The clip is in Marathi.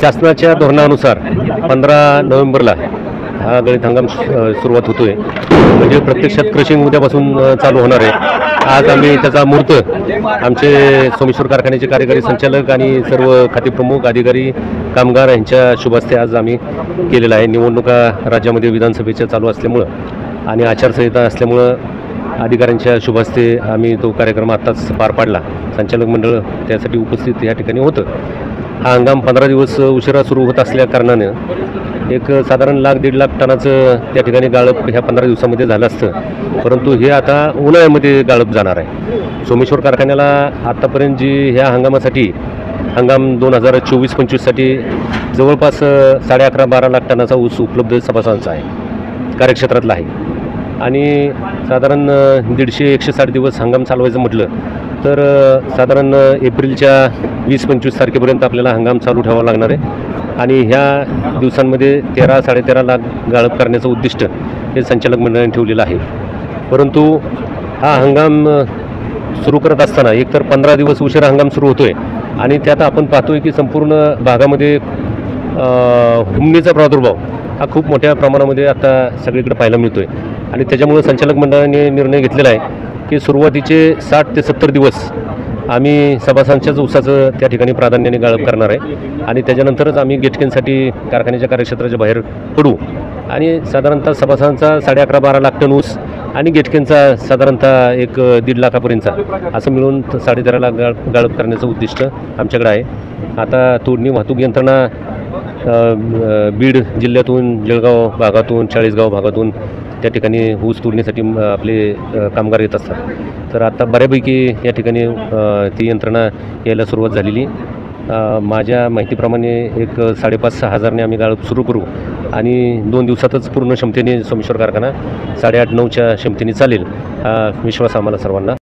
शासनाच्या धोरणानुसार 15 नोव्हेंबरला हा गळीत हंगाम सुरुवात होतोय। म्हणजे प्रत्यक्षात क्रशिंग उद्यापासून चालू होणार आहे। आज आम्ही त्याचा मुहूर्त आमचे सोमेश्वर कारखान्याचे कार्यकारी संचालक आणि सर्व खाते प्रमुख अधिकारी कामगार यांच्या शुभ हस्ते आज आम्ही केलेला आहे। निवडणुका राज्यामध्ये विधानसभेच्या चालू असल्यामुळं आणि आचारसंहिता असल्यामुळं अधिकाऱ्यांच्या शुभ हस्ते आम्ही तो कार्यक्रम आत्ताच पार पाडला। संचालक मंडळ त्यासाठी उपस्थित या ठिकाणी होतं। हा हंगाम 15 दिवस उशिरा सुरू होत असल्या कारणानं एक साधारण 1,00,000-1.5 लाख टनाचं त्या ठिकाणी गाळप ह्या 15 दिवसामध्ये झालं असतं, परंतु हे आता उन्हाळ्यामध्ये गाळप जाणार आहे। सोमेश्वर कारखान्याला आत्तापर्यंत जी ह्या हंगामासाठी हंगाम 2024-25साठी जवळपास 11.5-12 लाख टनाचा ऊस उपलब्ध सभासदांचा आहे, कार्यक्षेत्रातला आहे। आणि साधारण 150-160 दिवस हंगाम चालवायचं म्हटलं तर साधारण एप्रिलच्या 20-25 तारखेपर्यंत आपल्याला हंगाम चालू ठेवावा लागणार आहे। आणि ह्या दिवसांमध्ये 13-13.5 लाख गाळप करण्याचं उद्दिष्ट हे संचालक मंडळाने ठेवलेलं आहे। परंतु हा हंगाम सुरू करत असताना एकतर 15 दिवस उशिरा हंगाम सुरू होतो आहे आणि त्यात आपण पाहतोय की संपूर्ण भागामध्ये हुमणीचा प्रादुर्भाव हा खूप मोठ्या प्रमाणामध्ये आता सगळीकडे पाहायला मिळतो आहे। आणि त्याच्यामुळे संचालक मंडळाने निर्णय घेतलेला आहे की सुरुवातीचे 60 ते 70 दिवस आम्ही सभासदांच्याच ऊसाचं त्या ठिकाणी प्राधान्याने गाळप करणार आहे आणि त्याच्यानंतरच आम्ही गेटकेंसाठी कारखान्याच्या कार्यक्षेत्राच्या बाहेर पडू। आणि साधारणतः सभासदांचा 11.5-12 लाख टन ऊस आणि गेटकेंचा साधारणतः 1.5 लाखापर्यंतचा असं मिळून 13.5 लाख गाळप करण्याचं उद्दिष्ट आमच्याकडे आहे। आता तोडणी वाहतूक यंत्रणा बीड जिल्ह्यातून, जळगाव भागातून, चाळीसगाव भागातून त्या ठिकाणी ऊस तोडणीसाठी आपले कामगार येत असतात। तर आता बऱ्यापैकी या ठिकाणी ती यंत्रणा यायला सुरुवात झालेली। माझ्या माहितीप्रमाणे 5,500-6 हजारने आम्ही गाळप सुरू करू आणि 2 दिवसातच पूर्ण क्षमतेने सोमेश्वर कारखाना 8:30-9च्या क्षमतेने चालेल हा विश्वास आम्हाला सर्वांना